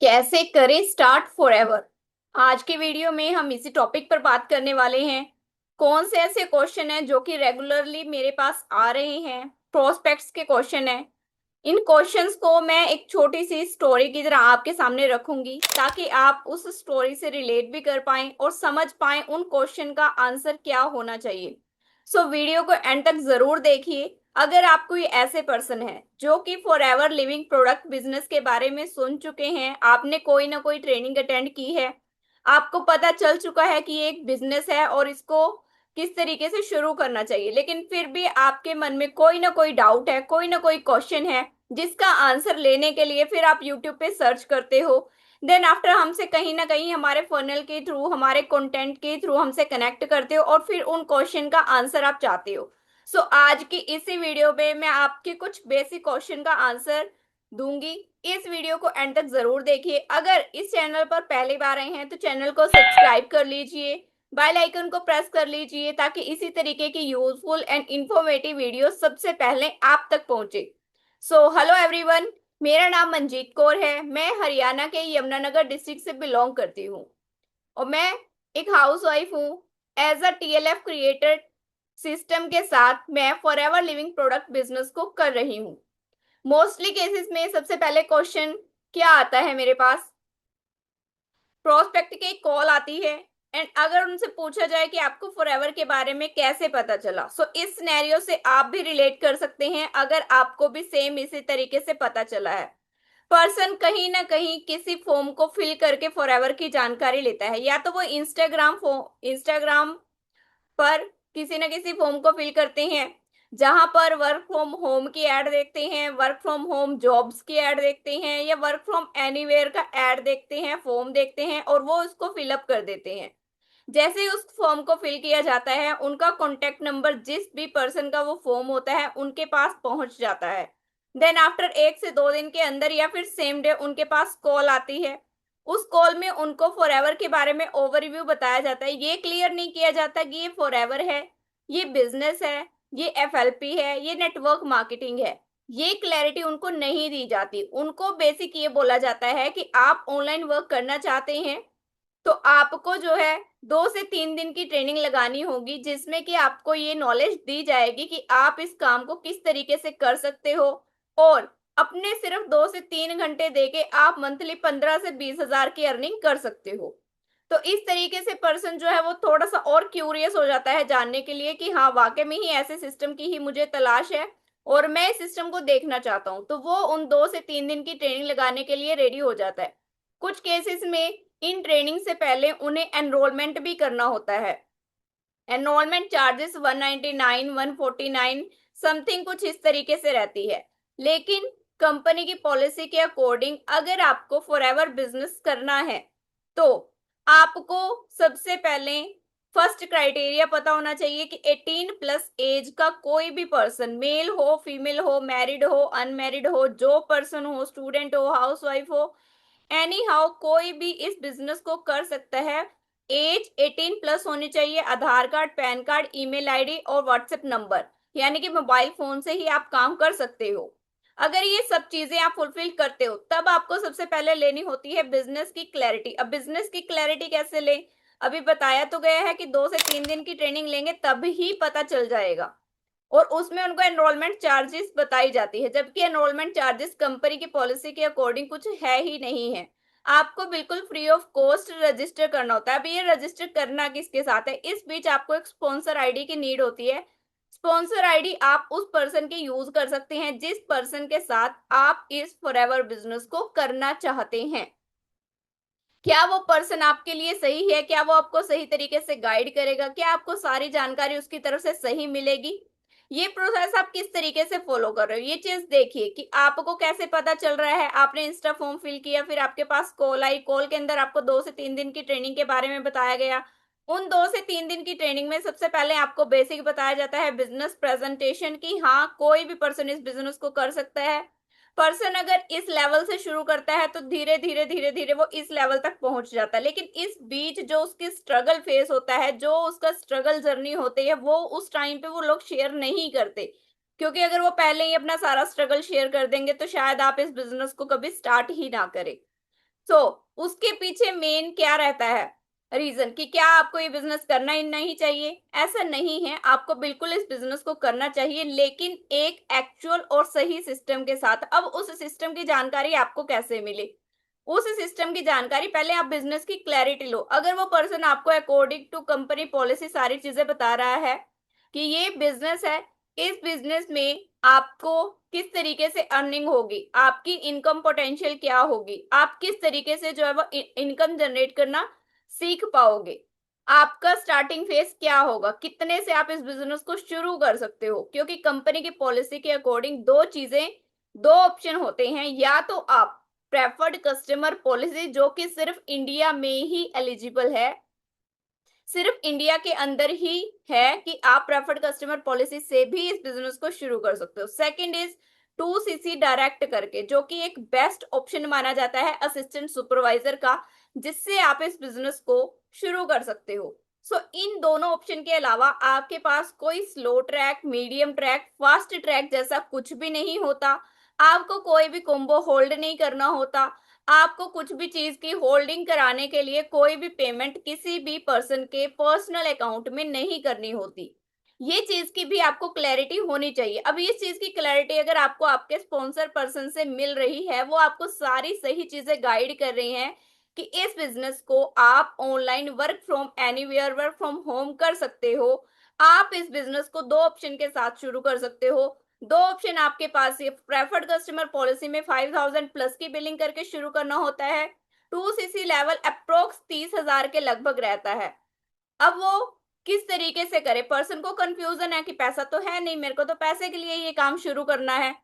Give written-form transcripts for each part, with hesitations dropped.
कैसे करें start forever. आज के वीडियो में हम इसी टॉपिक पर बात करने वाले हैं। कौन से ऐसे क्वेश्चन हैं जो कि रेगुलरली मेरे पास आ रहे हैं, प्रोस्पेक्ट्स के क्वेश्चन हैं। इन क्वेश्चंस को मैं एक छोटी सी स्टोरी की तरह आपके सामने रखूंगी ताकि आप उस स्टोरी से रिलेट भी कर पाएं और समझ पाएं उन क्वेश्चन का आंसर क्या होना चाहिए। सो वीडियो को एंड तक जरूर देखिए। अगर आप कोई ऐसे पर्सन है जो कि for ever living product business के बारे में सुन चुके हैं, आपने कोई ना कोई ट्रेनिंग अटेंड की है, आपको पता चल चुका है कि ये एक बिजनेस है और इसको किस तरीके से शुरू करना चाहिए, लेकिन फिर भी आपके मन में कोई ना कोई डाउट है, कोई ना कोई क्वेश्चन है जिसका आंसर लेने के लिए फिर आप यूट्यूब पे सर्च करते हो। देन आफ्टर हमसे कहीं ना कहीं हमारे फनल के थ्रू, हमारे कंटेंट के थ्रू हमसे कनेक्ट करते हो और फिर उन क्वेश्चन का आंसर आप चाहते हो। सो आज की इसी वीडियो में मैं आपके कुछ बेसिक क्वेश्चन का आंसर दूंगी। इस वीडियो को एंड तक जरूर देखिए। अगर इस चैनल पर पहली बार आए हैं तो चैनल को सब्सक्राइब कर लीजिए, बेल आइकन को प्रेस कर लीजिए ताकि इसी तरीके की यूजफुल एंड इंफॉर्मेटिव वीडियो सबसे पहले आप तक पहुंचे। सो हेलो एवरीवन, मेरा नाम मंजीत कौर है। मैं हरियाणा के यमुनानगर डिस्ट्रिक्ट से बिलोंग करती हूँ और मैं एक हाउस वाइफ हूँ। As a TLF creator system के साथ मैं forever living product business को कर रही हूँ। मोस्टली केसेस में सबसे पहले क्वेश्चन क्या आता है मेरे पास, प्रोस्पेक्ट की कॉल आती है एंड अगर उनसे पूछा जाए कि आपको फॉरएवर के बारे में कैसे पता चला, सो इस सिनेरियो से आप भी रिलेट कर सकते हैं अगर आपको भी सेम इसी तरीके से पता चला है। पर्सन कहीं ना कहीं किसी फॉर्म को फिल करके फॉरएवर की जानकारी लेता है, या तो वो इंस्टाग्राम पर किसी न किसी फॉर्म को फिल करते हैं जहां पर वर्क फ्रॉम होम की एड देखते हैं, वर्क फ्रॉम होम जॉब्स की एड देखते हैं या वर्क फ्रॉम एनीवेयर का एड देखते हैं, फॉर्म देखते हैं और वो उसको फिलअप कर देते हैं। जैसे ही उस फॉर्म को फिल किया जाता है उनका कॉन्टेक्ट नंबर जिस भी पर्सन का वो फॉर्म होता है उनके पास पहुंच जाता है। देन आफ्टर 1 से 2 दिन के अंदर या फिर सेम डे उनके पास कॉल आती है। उस कॉल में उनको फॉरएवर के बारे में ओवरव्यू बताया जाता है। ये क्लियर नहीं किया जाता कि ये फॉरएवर है, ये बिजनेस है, ये एफएलपी है, ये नेटवर्क मार्केटिंग है। ये क्लैरिटी उनको नहीं दी जाती। उनको बेसिक ये बोला जाता है कि आप ऑनलाइन वर्क करना चाहते हैं तो आपको जो है 2 से 3 दिन की ट्रेनिंग लगानी होगी जिसमें कि आपको ये नॉलेज दी जाएगी कि आप इस काम को किस तरीके से कर सकते हो और अपने सिर्फ 2 से 3 घंटे देके आप मंथली 15 से 20 हजार की अर्निंग कर सकते हो। तो इस तरीके से पर्सन जो है वो थोड़ा सा और क्यूरियस हो जाता है जानने के लिए कि हाँ वाकई में ही ऐसे सिस्टम की ही मुझे तलाश है और मैं इस सिस्टम को देखना चाहता हूँ, तो वो उन 2 से 3 दिन की ट्रेनिंग लगाने के लिए रेडी हो जाता है। कुछ केसेस में इन ट्रेनिंग से पहले उन्हें एनरोलमेंट भी करना होता है। एनरोलमेंट चार्जेस 199 149 समथिंग कुछ इस तरीके से रहती है। लेकिन कंपनी की पॉलिसी के अकॉर्डिंग अगर आपको फॉरएवर बिजनेस करना है तो आपको सबसे पहले फर्स्ट क्राइटेरिया पता होना चाहिए कि 18 प्लस एज का कोई भी पर्सन, मेल हो फीमेल हो, मैरिड हो अनमैरिड हो, जो पर्सन हो, स्टूडेंट हो हाउसवाइफ हो, एनी हाउ कोई भी इस बिजनेस को कर सकता है। एज 18 प्लस होनी चाहिए। Aadhaar card, PAN card, email ID और व्हाट्सएप नंबर, यानी कि मोबाइल फोन से ही आप काम कर सकते हो। अगर ये सब चीजें आप फुलफिल करते हो तब आपको सबसे पहले लेनी होती है बिजनेस की क्लैरिटी। अब बिजनेस की क्लैरिटी कैसे ले, अभी बताया तो गया है कि 2 से 3 दिन की ट्रेनिंग लेंगे तब ही पता चल जाएगा। और उसमें उनको एनरोलमेंट चार्जेस बताई जाती है, जबकि एनरोलमेंट चार्जेस कंपनी की पॉलिसी के अकॉर्डिंग कुछ है ही नहीं है। आपको बिल्कुल फ्री ऑफ कॉस्ट रजिस्टर करना होता है। अभी ये रजिस्टर करना किसके साथ है, इस बीच आपको एक स्पॉन्सर आईडी की नीड होती है। स्पॉन्सर आईडी आप उस पर्सन की यूज कर सकते हैं जिस पर्सन के साथ आप इस फॉरएवर बिजनेस को करना चाहते हैं। क्या वो पर्सन आपके लिए सही है, क्या वो आपको सही तरीके से गाइड करेगा, क्या आपको सारी जानकारी उसकी तरफ से सही मिलेगी, ये प्रोसेस आप किस तरीके से फॉलो कर रहे हो, ये चीज देखिए कि आपको कैसे पता चल रहा है। आपने इंस्टा फॉर्म फिल किया, फिर आपके पास कॉल आई, कॉल के अंदर आपको 2 से 3 दिन की ट्रेनिंग के बारे में बताया गया। उन 2 से 3 दिन की ट्रेनिंग में सबसे पहले आपको बेसिक बताया जाता है बिजनेस प्रेजेंटेशन की हाँ कोई भी पर्सन इस बिजनेस को कर सकता है। पर्सन अगर इस लेवल से शुरू करता है तो धीरे धीरे धीरे धीरे वो इस लेवल तक पहुंच जाता है, लेकिन इस बीच जो उसकी स्ट्रगल फेस होता है, जो उसका स्ट्रगल जर्नी होती है, वो उस टाइम पे वो लोग शेयर नहीं करते। क्योंकि अगर वो पहले ही अपना सारा स्ट्रगल शेयर कर देंगे तो शायद आप इस बिजनेस को कभी स्टार्ट ही ना करें। सो उसके पीछे मेन क्या रहता है रीजन कि क्या आपको ये बिजनेस करना ही नहीं चाहिए? ऐसा नहीं है, आपको बिल्कुल इस बिजनेस को करना चाहिए, लेकिन एक एक्चुअल और सही सिस्टम के साथ। अब उस सिस्टम की जानकारी आपको कैसे मिले? उस सिस्टम की जानकारी पहले आप बिजनेस की क्लैरिटी लो। अगर वो पर्सन आपको अकॉर्डिंग टू कंपनी पॉलिसी सारी चीजें बता रहा है कि ये बिजनेस है, इस बिजनेस में आपको किस तरीके से अर्निंग होगी, आपकी इनकम पोटेंशियल क्या होगी, आप किस तरीके से जो है वो इनकम जनरेट करना सीख पाओगे, आपका स्टार्टिंग फेस क्या होगा, कितने से आप इस बिजनेस को शुरू कर सकते हो। क्योंकि कंपनी की पॉलिसी के अकॉर्डिंग दो ऑप्शन होते हैं, या तो आप प्रेफर्ड कस्टमर पॉलिसी जो कि सिर्फ इंडिया में ही एलिजिबल है, सिर्फ इंडिया के अंदर ही है कि आप प्रेफर्ड कस्टमर पॉलिसी से भी इस बिजनेस को शुरू कर सकते हो। सेकंड इज 2cc डायरेक्ट करके, जो कि एक बेस्ट ऑप्शन माना जाता है असिस्टेंट सुपरवाइजर का, जिससे आप इस बिजनेस को शुरू कर सकते हो। इन दोनों ऑप्शन के अलावा आपके पास कोई slow track, medium track, fast track जैसा कुछ भी नहीं होता। आपको कोई भी कॉम्बो होल्ड नहीं करना होता। आपको कुछ भी चीज की होल्डिंग कराने के लिए कोई भी पेमेंट किसी भी पर्सन के पर्सनल अकाउंट में नहीं करनी होती। ये चीज की भी आपको क्लैरिटी होनी चाहिए। अब इस चीज की क्लैरिटी अगर आपको आपके स्पॉन्सर पर्सन से मिल रही है, वो आपको सारी सही चीजें गाइड कर रही हैं कि इस बिजनेस को आप online work from anywhere, work from home कर सकते हो। आप इस बिजनेस को दो ऑप्शन के साथ शुरू कर सकते हो। दो ऑप्शन आपके पास, ये प्रेफर्ड कस्टमर पॉलिसी में 5000 प्लस की बिलिंग करके शुरू करना होता है। 2cc लेवल अप्रोक्स 30,000 के लगभग रहता है। अब वो किस तरीके से करे, पर्सन को कंफ्यूजन है कि पैसा तो है नहीं, मेरे को तो पैसे के लिए ये काम शुरू करना है।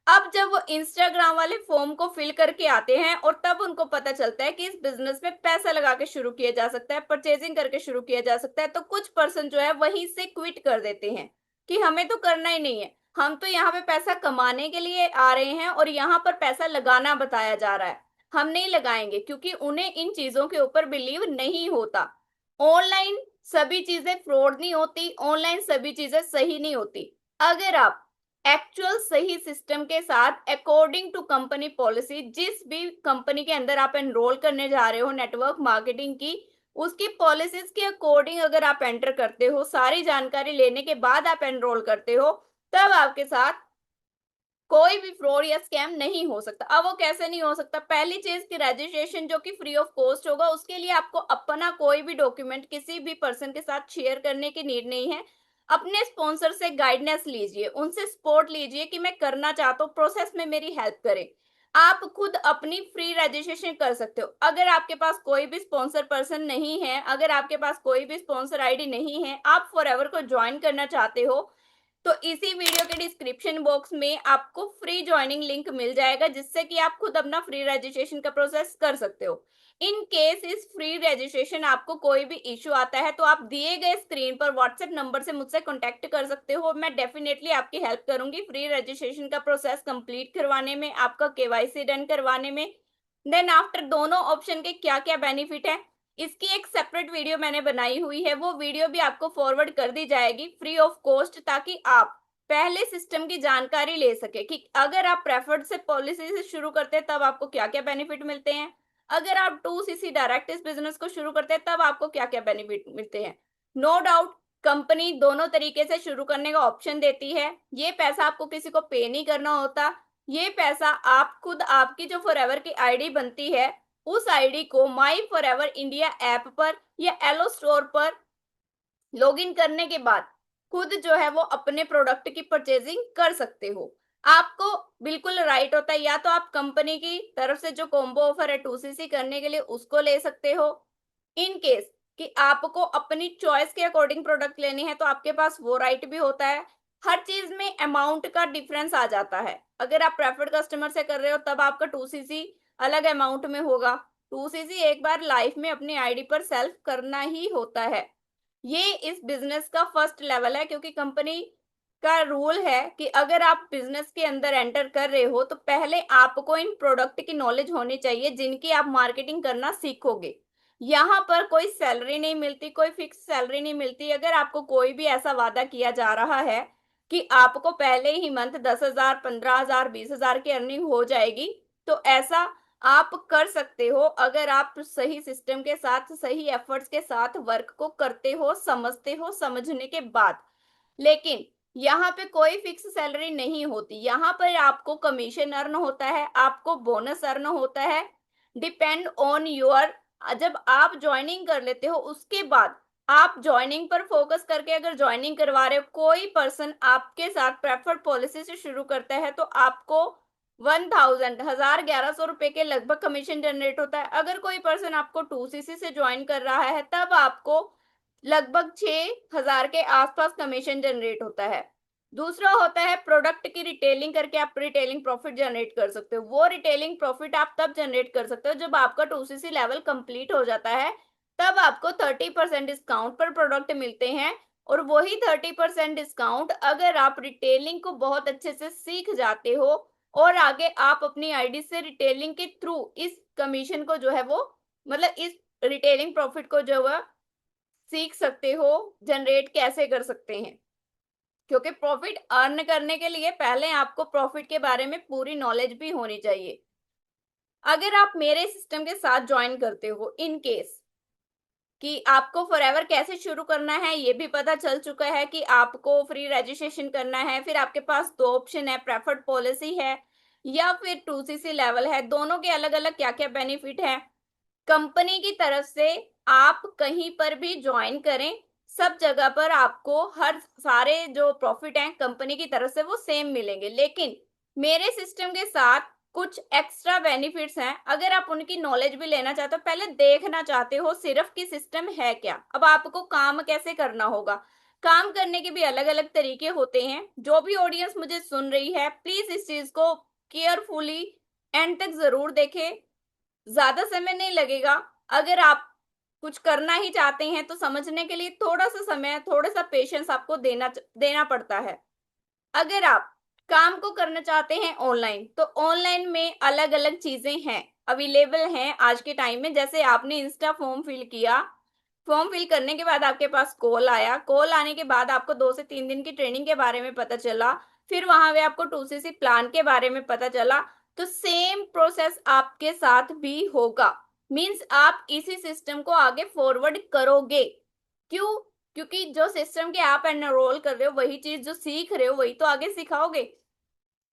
अब जब वो इंस्टाग्राम वाले फॉर्म को फिल करके आते हैं और तब उनको पता चलता है कि इस बिजनेस में पैसा लगा के शुरू किया जा सकता है, परचेजिंग करके शुरू किया जा सकता है, तो कुछ पर्सन जो है वहीं से क्विट कर देते हैं कि हमें तो करना ही नहीं है, हम तो यहाँ पे पैसा कमाने के लिए आ रहे हैं और यहाँ पर पैसा लगाना बताया जा रहा है, हम नहीं लगाएंगे, क्योंकि उन्हें इन चीजों के ऊपर बिलीव नहीं होता। ऑनलाइन सभी चीजें फ्रॉड नहीं होती, ऑनलाइन सभी चीजें सही नहीं होती। अगर आप एक्चुअल सही सिस्टम के साथ अकॉर्डिंग टू कंपनी पॉलिसी, जिस भी कंपनी के अंदर आप एनरोल करने जा रहे हो नेटवर्क मार्केटिंग की, उसकी पॉलिसीज के अकॉर्डिंग अगर आप एंटर करते हो, सारी जानकारी लेने के बाद आप एनरोल करते हो, तब आपके साथ कोई भी फ्रॉड या स्कैम नहीं हो सकता। अब वो कैसे नहीं हो सकता? पहली चीज की रजिस्ट्रेशन जो कि फ्री ऑफ कॉस्ट होगा, उसके लिए आपको अपना कोई भी डॉक्यूमेंट किसी भी पर्सन के साथ शेयर करने की नीड नहीं है। अपने स्पॉन्सर से गाइडेंस लीजिए, उनसे सपोर्ट लीजिए कि मैं करना चाहता हूँ, प्रोसेस में मेरी हेल्प करें। आप खुद अपनी फ्री रजिस्ट्रेशन कर सकते हो। अगर आपके पास कोई भी स्पॉन्सर पर्सन नहीं है, अगर आपके पास कोई भी स्पॉन्सर आईडी नहीं है, आप फॉरएवर को ज्वाइन करना चाहते हो, तो इसी वीडियो के डिस्क्रिप्शन बॉक्स में आपको फ्री ज्वाइनिंग लिंक मिल जाएगा, जिससे कि आप खुद अपना फ्री रजिस्ट्रेशन का प्रोसेस कर सकते हो। इन केस इस फ्री रजिस्ट्रेशन आपको कोई भी इश्यू आता है, तो आप दिए गए स्क्रीन पर व्हाट्सएप नंबर से मुझसे कॉन्टेक्ट कर सकते हो। मैं डेफिनेटली आपकी हेल्प करूंगी फ्री रजिस्ट्रेशन का प्रोसेस कंप्लीट करवाने में, आपका केवाईसी डन करवाने में। देन आफ्टर दोनों ऑप्शन के क्या क्या बेनिफिट है, इसकी एक सेपरेट वीडियो मैंने बनाई हुई है, वो वीडियो भी आपको फॉरवर्ड कर दी जाएगी फ्री ऑफ कॉस्ट, ताकि आप पहले सिस्टम की जानकारी ले सके कि अगर आप प्रेफर्ड से पॉलिसी से शुरू करते हैं तब आपको क्या क्या बेनिफिट मिलते हैं, अगर आप 2cc डायरेक्ट इस बिजनेस को शुरू करते हैं तब आपको क्या क्या बेनिफिट मिलते हैं। नो डाउट कंपनी दोनों तरीके से शुरू करने का ऑप्शन देती है। ये पैसा आपको किसी को पे नहीं करना होता, ये पैसा आप खुद, आपकी जो फॉरएवर की आईडी बनती है, उस आईडी को माई फॉरएवर इंडिया ऐप पर या एलो स्टोर पर लॉगिन करने के बाद खुद जो है वो अपने प्रोडक्ट की परचेजिंग कर सकते हो। आपको बिल्कुल राइट होता है, या तो आप कंपनी की तरफ से जो कॉम्बो ऑफर है 2cc करने के लिए उसको ले सकते हो। इन केस कि आपको अपनी चॉइस के अकॉर्डिंग प्रोडक्ट लेने हैं, तो आपके पास वो राइट भी होता है। हर चीज में अमाउंट का डिफरेंस आ जाता है। अगर आप प्रेफर्ड कस्टमर से कर रहे हो तब आपका 2cc अलग अमाउंट में होगा। 2cc एक बार लाइफ में अपनी आईडी पर सेल्फ करना ही होता है। ये इस बिजनेस का फर्स्ट लेवल है, क्योंकि कंपनी का रूल है कि अगर आप बिजनेस के अंदर एंटर कर रहे हो तो पहले आपको इन प्रोडक्ट की नॉलेज होनी चाहिए, जिनकी आप मार्केटिंग करना सीखोगे। यहाँ पर कोई सैलरी नहीं मिलती, कोई फिक्स सैलरी नहीं मिलती। अगर आपको कोई भी ऐसा वादा किया जा रहा है कि आपको पहले ही मंथ 10,000, 15,000, 20,000 की अर्निंग हो जाएगी, तो ऐसा आप कर सकते हो अगर आप सही सिस्टम के साथ, सही एफर्ट्स के साथ वर्क को करते हो, समझते हो, समझने के बाद। लेकिन यहाँ पे कोई फिक्स सैलरी नहीं होती, यहाँ पर आपको कमीशन अर्न होता है, आपको बोनस अर्न होता है, डिपेंड ऑन योर। जब आप ज्वाइनिंग कर लेते हो उसके बाद आप ज्वाइनिंग पर फोकस करके अगर ज्वाइनिंग करवा रहे हो, कोई पर्सन आपके साथ प्रेफर्ड पॉलिसी से शुरू करता है तो आपको 1100 रुपए के लगभग कमीशन जनरेट होता है। अगर कोई पर्सन आपको 2cc से ज्वाइन कर रहा है तब आपको लगभग 6000 के आसपास कमीशन जनरेट होता है। दूसरा होता है प्रोडक्ट की रिटेलिंग करके आप रिटेलिंग प्रॉफिट जनरेट कर सकते हो। वो रिटेलिंग प्रॉफिट आप तब जनरेट कर सकते हो जब आपका 2cc लेवल कंप्लीट हो जाता है, तब आपको 30% डिस्काउंट पर प्रोडक्ट मिलते हैं। और वही 30% डिस्काउंट अगर आप रिटेलिंग को बहुत अच्छे से सीख जाते हो और आगे आप अपनी आईडी से रिटेलिंग के थ्रू इस कमीशन को जो है वो, मतलब इस रिटेलिंग प्रॉफिट को जो है सीख सकते हो, जनरेट कैसे कर सकते हैं। क्योंकि प्रॉफिट अर्न करने के लिए पहले आपको प्रॉफिट के बारे में पूरी नॉलेज भी होनी चाहिए। अगर आप मेरे सिस्टम के साथ ज्वाइन करते हो, इन केस कि आपको फॉरएवर कैसे शुरू करना है ये भी पता चल चुका है कि आपको फ्री रजिस्ट्रेशन करना है, फिर आपके पास दो ऑप्शन है, प्रेफर्ड पॉलिसी है या फिर 2cc लेवल है। दोनों के अलग अलग क्या क्या बेनिफिट है। कंपनी की तरफ से आप कहीं पर भी ज्वाइन करें, सब जगह पर आपको हर सारे जो प्रॉफिट हैं कंपनी की तरफ से वो सेम मिलेंगे। लेकिन मेरे सिस्टम के साथ कुछ एक्स्ट्रा बेनिफिट्स हैं। अगर आप उनकी नॉलेज भी लेना चाहते हो, पहले देखना चाहते हो सिर्फ कि सिस्टम है क्या, अब आपको काम कैसे करना होगा। काम करने के भी अलग अलग तरीके होते हैं। जो भी ऑडियंस मुझे सुन रही है, प्लीज इस चीज को केयरफुली एंड तक जरूर देखें। ज्यादा समय नहीं लगेगा। अगर आप कुछ करना ही चाहते हैं तो समझने के लिए थोड़ा सा समय, थोड़ा सा पेशेंस आपको देना देना पड़ता है। अगर आप काम को करना चाहते हैं ऑनलाइन, तो ऑनलाइन में अलग अलग चीजें हैं, अवेलेबल हैं आज के टाइम में। जैसे आपने इंस्टा फॉर्म फिल किया, फॉर्म फिल करने के बाद आपके पास कॉल आया, कॉल आने के बाद आपको 2 से 3 दिन की ट्रेनिंग के बारे में पता चला, फिर वहां पे आपको 2cc प्लान के बारे में पता चला। तो सेम प्रोसेस आपके साथ भी होगा। मींस आप इसी सिस्टम को आगे फॉरवर्ड करोगे। क्यों? क्योंकि जो सिस्टम के आप एनरोल कर रहे हो, वही चीज जो सीख रहे हो वही तो आगे सिखाओगे।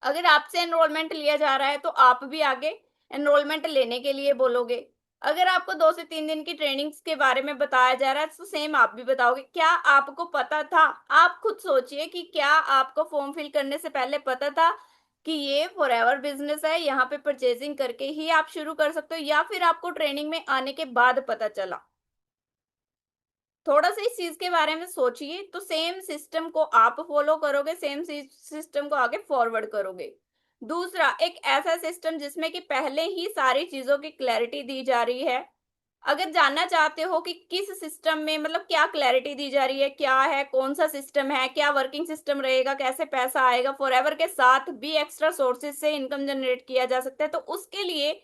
अगर आपसे एनरोलमेंट लिया जा रहा है तो आप भी आगे एनरोलमेंट लेने के लिए बोलोगे। अगर आपको 2 से 3 दिन की ट्रेनिंग्स के बारे में बताया जा रहा है तो सेम आप भी बताओगे। क्या आपको पता था? आप खुद सोचिए कि क्या आपको फॉर्म फिल करने से पहले पता था कि ये फॉरएवर बिजनेस है, यहाँ पे परचेजिंग करके ही आप शुरू कर सकते हो, या फिर आपको ट्रेनिंग में आने के बाद पता चला? थोड़ा सा इस चीज के बारे में सोचिए। तो सेम सिस्टम को आप फॉलो करोगे, सेम सिस्टम को आगे फॉरवर्ड करोगे। दूसरा, एक ऐसा सिस्टम जिसमें कि पहले ही सारी चीजों की क्लैरिटी दी जा रही है। अगर जानना चाहते हो कि किस सिस्टम में, मतलब क्या क्लैरिटी दी जा रही है, क्या है, कौन सा सिस्टम है, क्या वर्किंग सिस्टम रहेगा, कैसे पैसा आएगा, फॉरएवर के साथ भी एक्स्ट्रा सोर्सेज से इनकम जनरेट किया जा सकता है, तो उसके लिए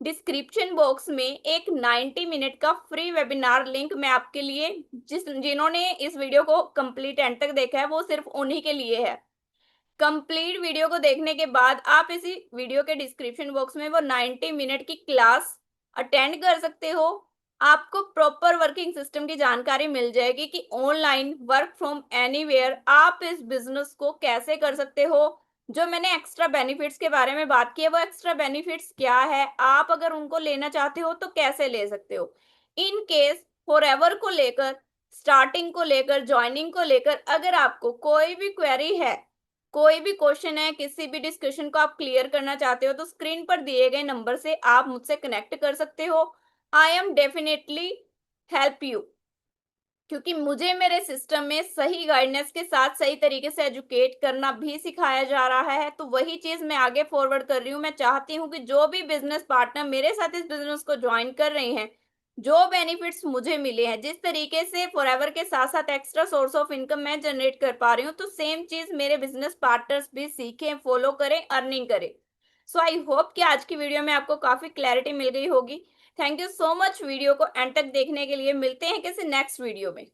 डिस्क्रिप्शन बॉक्स में एक 90 मिनट का फ्री वेबिनार लिंक मैं आपके लिए, जिन्होंने इस वीडियो को कंप्लीट एंड तक देखा है वो सिर्फ उन्हीं के लिए है। कंप्लीट वीडियो को देखने के बाद आप इसी वीडियो के डिस्क्रिप्शन बॉक्स में वो 90 मिनट की क्लास अटेंड कर सकते हो। आपको प्रॉपर वर्किंग सिस्टम की जानकारी मिल जाएगी कि ऑनलाइन वर्क फ्रॉम एनीवेयर आप इस बिजनेस को कैसे कर सकते हो। जो मैंने एक्स्ट्रा बेनिफिट्स के बारे में बात की है, वो एक्स्ट्रा बेनिफिट्स क्या है, आप अगर उनको लेना चाहते हो तो कैसे ले सकते हो। इन केस फॉरएवर को लेकर, स्टार्टिंग को लेकर, ज्वाइनिंग को लेकर अगर आपको कोई भी क्वेरी है, कोई भी क्वेश्चन है, किसी भी डिस्कशन को आप क्लियर करना चाहते हो, तो स्क्रीन पर दिए गए नंबर से आप मुझसे कनेक्ट कर सकते हो। I am definitely help you. क्योंकि मुझे मेरे सिस्टम में सही गाइडेंस के साथ सही तरीके से एजुकेट करना भी सिखाया जा रहा है, तो वही चीज मैं आगे फॉरवर्ड कर रही हूँ। मैं चाहती हूँ कि जो भी बिजनेस पार्टनर मेरे साथ इस बिजनेस को ज्वाइन कर रहे हैं, जो बेनिफिट्स मुझे मिले हैं, जिस तरीके से फॉरएवर के साथ साथ एक्स्ट्रा सोर्स ऑफ इनकम मैं जनरेट कर पा रही हूँ, तो सेम चीज मेरे बिजनेस पार्टनर्स भी सीखें, फॉलो करें, अर्निंग करें। सो आई होप कि आज की वीडियो में आपको काफी क्लैरिटी मिल गई होगी। Thank you so much video को एंड तक देखने के लिए। मिलते हैं किसी नेक्स्ट वीडियो में।